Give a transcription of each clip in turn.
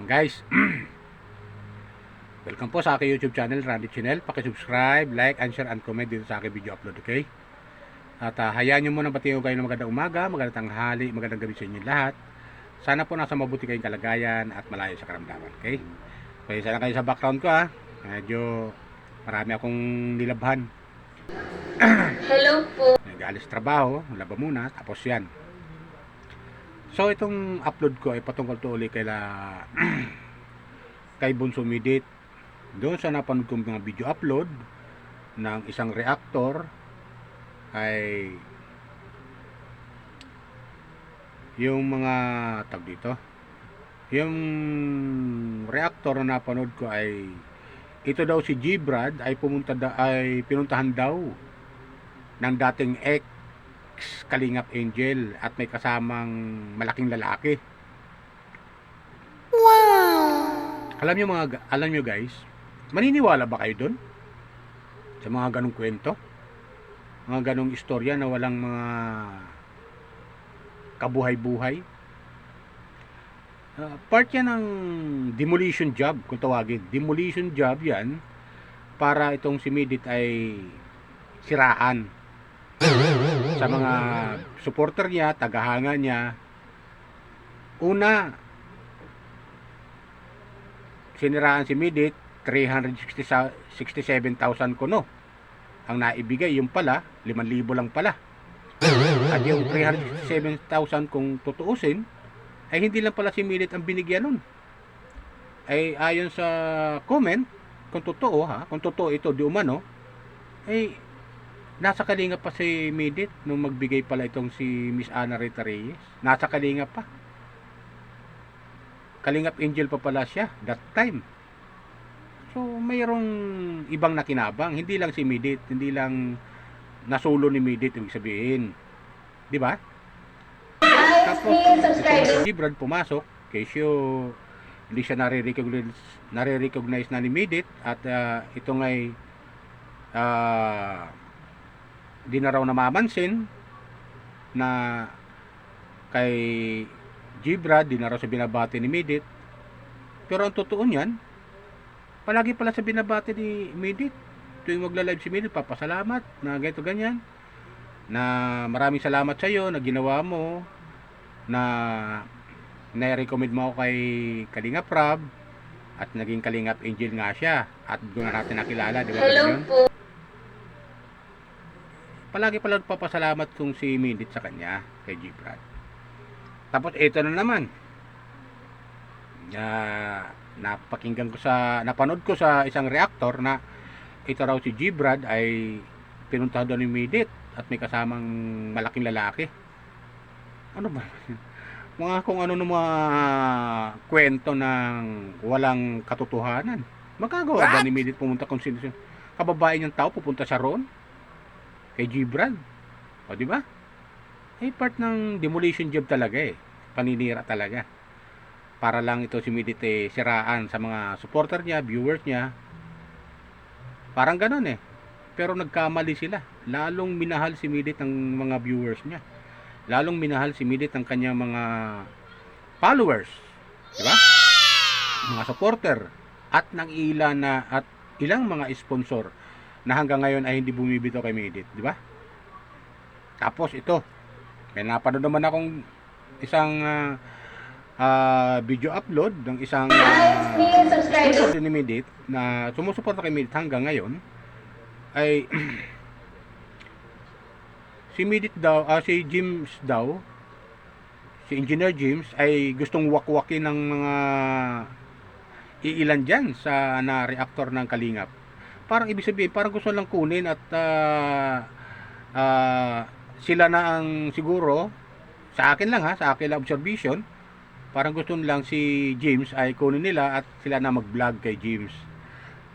Guys, welcome po sa aking YouTube channel, Randy Channel. Paki-subscribe, like, and share, and comment dito sa aking video upload, okay? At hayaan nyo muna batiin ko kayo ng magandang umaga, magandang tanghali, magandang gabi sa inyo lahat. Sana po nasa mabuti kayong kalagayan at malayo sa karamdaman, okay? So, isa lang kayo sa background ko, medyo marami akong nilabhan. Hello po. Nag-alis trabaho, laba muna, tapos yan. So, itong upload ko ay patungkol to ulit kay Bunso Midit. Doon sa napanood kong mga video upload ng isang reactor ay yung mga tag dito. Yung reactor na napanood ko ay ito daw si G-Brad ay pinuntahan daw ng dating ex Kalingap Angel at may kasamang malaking lalaki. Wow! Alam nyo guys, maniniwala ba kayo doon? Sa mga ganong kwento? Mga ganong istorya na walang mga kabuhay-buhay? Part yan ng demolition job, kung tawagin. Demolition job yan para itong si Midit ay siraan sa mga supporter niya, tagahanga niya. Una, siniraan si Midit, 367,000 kuno ang naibigay. Yung pala 5,000 lang pala. At yung 367,000 kung tutuusin ay hindi lang pala si Midit ang binigyan nun. Ay ayon sa comment, kung totoo ito di umano, ay nasa Kalingap pa si Midit nung magbigay pala itong si Miss Ana Rita Reyes. Nasa Kalingap pa. Kalingap Angel pa pala siya that time. So mayroong ibang nakinabang, hindi lang si Midit, hindi lang nasulo ni Midit, ibig sabihin, di ba? Tapos si Brad pumasok, kesyo hindi siya nare-recognize na ni Midit at ito ngay di na raw namamansin na kay G-Brad, di na raw sa binabati ni Midit. Pero ang totoo niyan, palagi pala sa binabati ni Midit. Tuwing magla-live si Midit, papasalamat na ganito ganyan, na maraming salamat sa iyo na ginawa mo, na na-recommend mo ako kay Kalingap Rab at naging Kalingap Angel nga siya at doon na natin nakilala, di ba? Hello po. Palagi pala papasalamat kung si Midit sa kanya, kay G-Brad. Tapos ito na naman, napanood ko sa isang reactor na ito raw si G-Brad ay pinuntahan doon ni Midit at may kasamang malaking lalaki. Ano ba? Kung ano ng mga kwento ng walang katotohanan. Magagawa ba ni Midit pumunta kung sino kababae niyang tao pupunta sa roon? Kay G-Brad. O di ba? Ay part ng demolition job talaga paninira talaga. Para lang ito si Midit siraan sa mga supporter niya, viewers niya. Parang ganoon Pero nagkamali sila. Lalong minahal si Midit ang mga viewers niya. Lalong minahal si Midit ang kanyang mga followers. Di ba? Mga supporter at ilang mga sponsor na hanggang ngayon ay hindi bumibitaw kay Midit, di ba? Tapos ito, may napanood naman akong isang video upload ng isang sponsor ni Midit na sumusuporta kay Midit hanggang ngayon ay si Midit daw, si James daw, si Engineer James ay gustong wakwakin ng mga iilan dyan sa reactor ng Kalingap. Parang ibig sabihin, parang gusto lang kunin at sila na ang siguro, sa akin lang sa akin lang observation, parang gusto lang si James ay kunin nila at sila na mag-vlog kay James.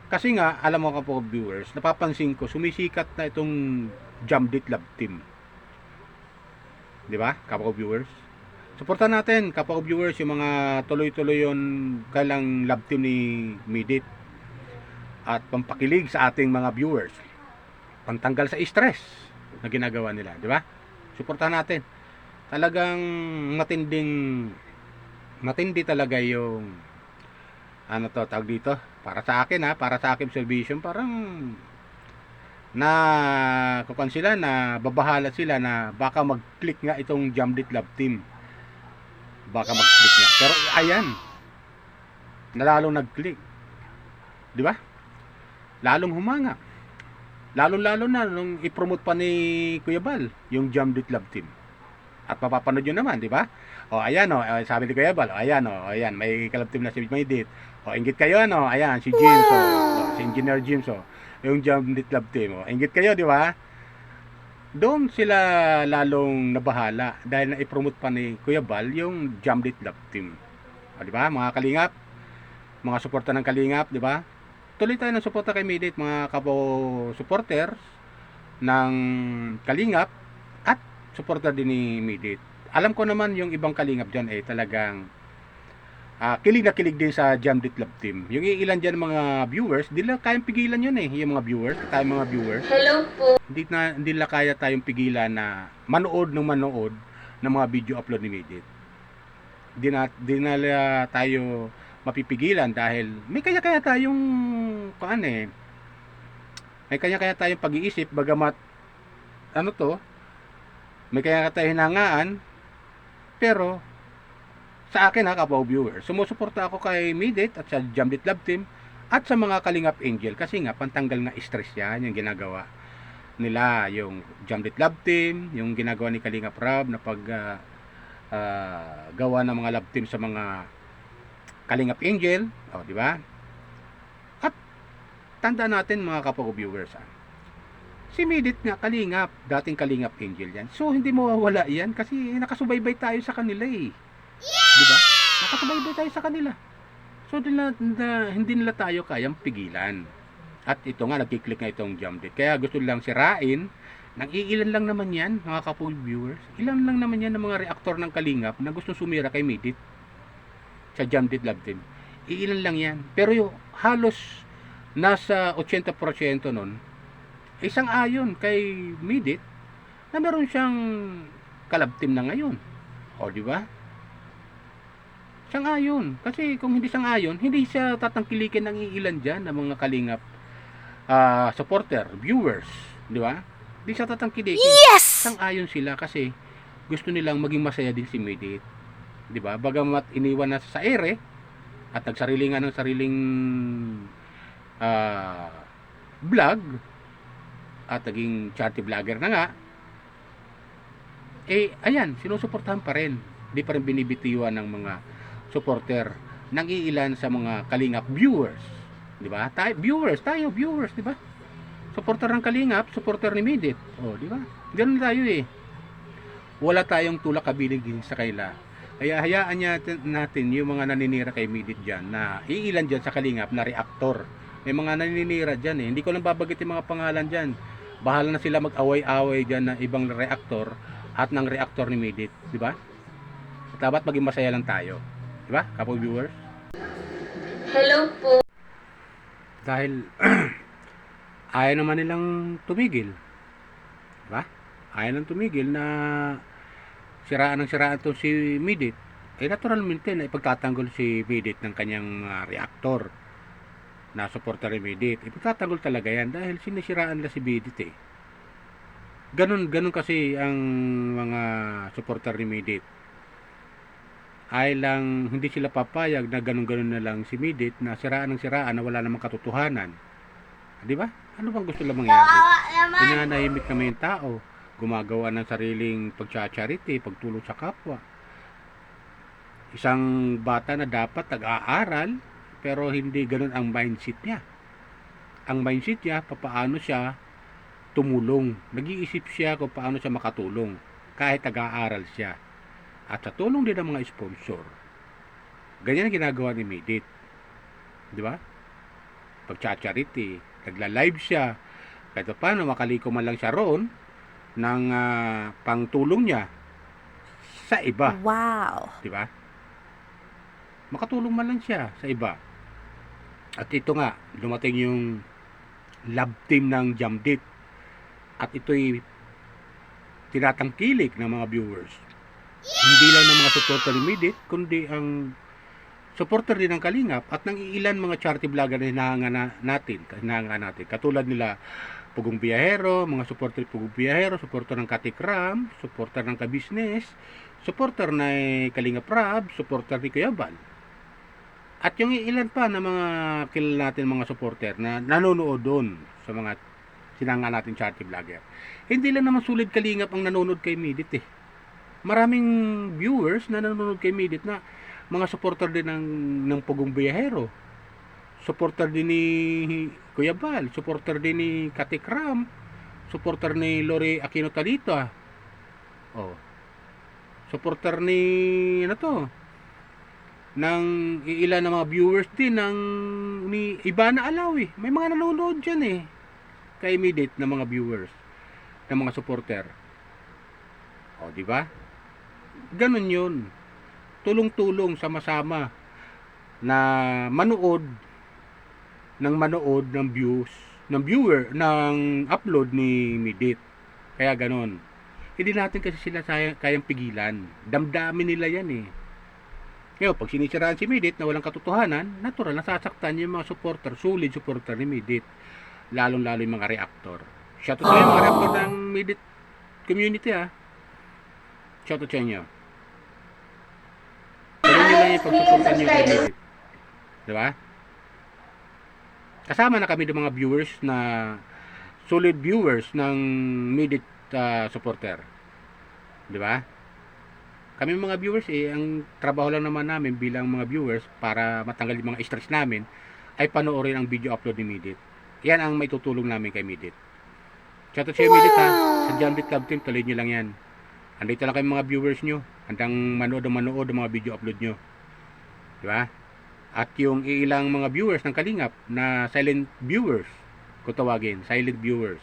Kasi nga, alam mo po viewers, napapansin ko, sumisikat na itong Jamdit Love Team. Di ba, kapag viewers? Suportahan natin, kapag viewers, yung mga tuloy-tuloy yon kailang love team ni Midit. At pampakilig sa ating mga viewers, pantanggal sa stress na ginagawa nila, di ba? Suportahan natin. Talagang matindi talaga yung ano to, tawag dito, para sa akin para sa akin observation, parang na kukan sila na babahala sila na baka mag-click nga itong Jamdit Love Team. Baka mag-click nga. Pero ayan, nalalong nag-click. Di ba? Lalong humanga. Lalo-lalo na nung i-promote pa ni Kuya Bal yung Jamdit Love Team. At mapapanood yun naman, di ba? O ayan sabi ni Kuya Bal, ayan, may kalab team na si Maydit. O inggit kayo ayan, si James, si Engineer James, yung Jamdit Love Team. O inggit kayo, di ba? Doon sila lalong nabahala dahil na-promote pa ni Kuya Bal yung Jamdit Love Team. O, di ba? Mga kalingap, mga suporta ng kalingap, di ba? Tuloy tayo ng suporta kay Maydit, mga supporters ng kalingap at suporta din ni Maydit. Alam ko naman yung ibang kalingap dyan talagang kilig na kilig din sa Jamdit Love Team. Yung ilan dyan mga viewers, hindi nila kayang pigilan yun yung mga viewers, tayong mga viewers. Hello po. Hindi nila kaya tayong pigilan na manood ng mga video upload ni Maydit. Hindi nila tayo mapipigilan dahil may kanya-kanya tayong may kanya-kanya tayong pag-iisip, bagamat may kanya tayong hinangaan. Pero sa akin kapwa viewer, sumusuporta ako kay Maydit at sa Jamdit Love Team at sa mga Kalingap Angel kasi nga pantanggal nga stress yan yung ginagawa nila, yung Jamdit Love Team, yung ginagawa ni Kalingap Rob na pag gawa ng mga love team sa mga Kalingap Angel, di ba? At tanda natin mga kapwa viewers, si Maydit nga Kalingap, dating Kalingap Angel yan. So hindi mawawala yan kasi nakasubaybay tayo sa kanila di ba? Nakasubaybay tayo sa kanila. So hindi nila tayo kayang pigilan. At ito nga, nagkiklik nga itong Jamdit. Kaya gusto lang sirain, nang iilan lang naman yan, mga kapwa viewers. Ilan lang naman yan ng mga reaktor ng Kalingap na gusto sumira kay Maydit sa Jamdit Love Team. Iilan lang yan. Pero yung halos nasa 80% nun, isang ayon kay Maydit na meron siyang kalab team na ngayon. O, di ba? Isang ayon. Kasi kung hindi isang ayon, hindi siya tatangkilikin ng iilan dyan ng mga Kalingap supporter, viewers. Di ba? Hindi siya tatangkilikin. Yes! Isang ayon sila kasi gusto nilang maging masaya din si Maydit. Di ba? Bagamat iniwan na sa ere at nagsarili nga ng sariling vlog at naging charity vlogger na nga, ayan, sinusuportahan pa rin. Di pa rin binibitiwan ng mga supporter ng iilan sa mga Kalingap viewers. Di ba? Tayo viewers, di ba? Supporter ng Kalingap, supporter ni Maydit. Di ba? Ganun tayo Wala tayong tulak kabilig sa kaila. Kaya hayaan natin yung mga naninira kay Maydit dyan na iilan dyan sa Kalingap na reaktor. May mga naninira dyan Hindi ko lang babagit yung mga pangalan dyan. Bahala na sila mag-away-away dyan na ibang reaktor at ng reaktor ni Maydit. Di ba? Dapat maging masaya lang tayo. Di ba, kapwa viewers? Hello po. Dahil ayaw naman nilang tumigil. Di ba? Ayaw nang tumigil na siraan to si Maydit. Naturalmente na ipagtatanggol si Maydit ng kanyang reaktor na supporter ni Maydit. Ipagtatanggol talaga yan dahil sinisiraan nila si Maydit Ganun kasi ang mga supporter ni Maydit. Ay lang hindi sila papayag na ganun na lang si Maydit na siraan na wala namang katotohanan. Di ba? Ano bang gusto lang mangyari? Pinanahimik naman yung tao. Gumagawa ng sariling pagcha-charity, pagtulong sa kapwa. Isang bata na dapat nag-aaral, pero hindi ganun ang mindset niya. Ang mindset niya, paano siya tumulong. Nag-iisip siya kung paano siya makatulong kahit nag-aaral siya. At sa tulong din ng mga sponsor. Ganyan ang ginagawa ni Maydit. Di ba? Pagcha-charity, nagla-live siya. Kahit paano makaliko man lang siya roon ng pangtulong niya sa iba. Wow. Di ba? Makatulong man lang siya sa iba. At ito nga, dumating yung love team ng Jamdit. At ito'y tinatangkilik ng mga viewers. Hindi lang ng mga supporter ni Maydit, kundi ang supporter din ng Kalingap at ng ilan mga charity vlogger na hinahanga natin. Katulad nila Pugong Biyahero, mga supporter Pugong Biyahero, supporter ng Katikram, supporter ng Kabisnes, supporter na Kalingap Rab, supporter ni Kuya Bal. At yung ilan pa na mga kilala natin mga supporter na nanonood doon sa mga sinanga natin charity vlogger. Hindi lang naman sulit Kalingap ang nanonood kay Midit eh. Maraming viewers na nanonood kay Midit na mga supporter din ng Pugong Biyahero. Supporter din ni Kuya Bal, supporter din ni Katikram, supporter ni Lori Aquino Talita. Oh. Supporter ni ano to? Ng ilan ng mga viewers din ni Ibana Alawi. May mga nanonood diyan eh. Kay Midit na mga viewers, ng mga supporter. Oh, di ba? Ganun 'yun. Tulong-tulong sama-sama na manood ng views ng viewer ng upload ni Midit. Kaya ganon. Hindi natin kasi sila kayang pigilan. Damdamin nila yan eh. Ngayon, pag sinisiraan si Midit na walang katotohanan, natural nasasaktan yung mga supporter, solid supporter ni Midit. Lalong-lalo yung mga reactor. Shoutout sa yung mga reactor ng Midit community ha. Shoutout sa inyo. Tuloy nyo lang yung pagsuportan nyo kay Midit. Diba? Kasama na kami ng mga viewers na solid viewers ng Midit supporter. Diba? Kami mga viewers ang trabaho lang naman namin bilang mga viewers para matanggal yung mga stress namin ay panoorin ang video upload ni Midit. Yan ang may tutulong namin kay Midit. Shoutout sa Midit ha. Sa Jamlit Club Team, tuloy nyo lang yan. Andito lang kayo mga viewers nyo. Handang manood ang mga video upload nyo. Diba? At yung ilang mga viewers ng Kalingap na silent viewers, kung tawagin, silent viewers,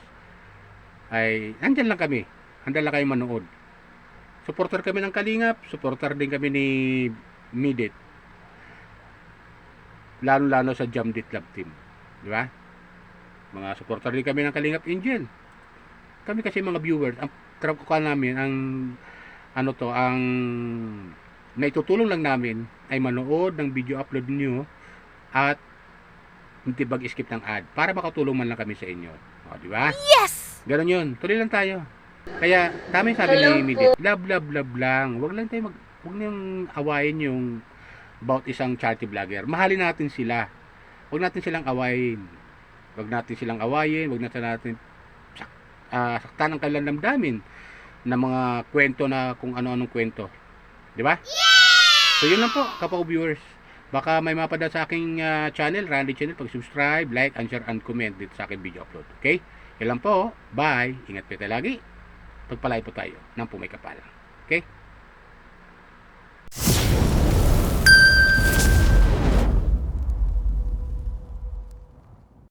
ay nandyan lang kami. Handa lang kayong manood. Supporter kami ng Kalingap, supporter din kami ni Midit. Lalo-lalo sa Jamlit Club Team. Di ba? Mga supporter din kami ng Kalingap Angel. Kami kasi mga viewers, ang trabaho namin, ang naitutulong lang namin ay manood ng video upload nyo at hindi skip ng ad para makatulong man lang kami sa inyo. O, di ba? Yes! Ganon yun. Tuloy lang tayo. Kaya, tama yung sabi ni Midit. Love lang. Huwag niyong awayin yung about isang charity vlogger. Mahalin natin sila. Huwag natin silang awayin. Huwag natin saktan ng kanilang damdamin na mga kwento na kung ano-anong kwento. Di ba? So yun lang po, kapag viewers. Baka may mapadala sa aking channel, Randy Channel. Pag-subscribe, like, and share, and comment dito sa aking video upload. Okay? Yan lang po. Bye. Ingat po tayo lagi. Pagpalay po tayo ng pumay kapal. Okay?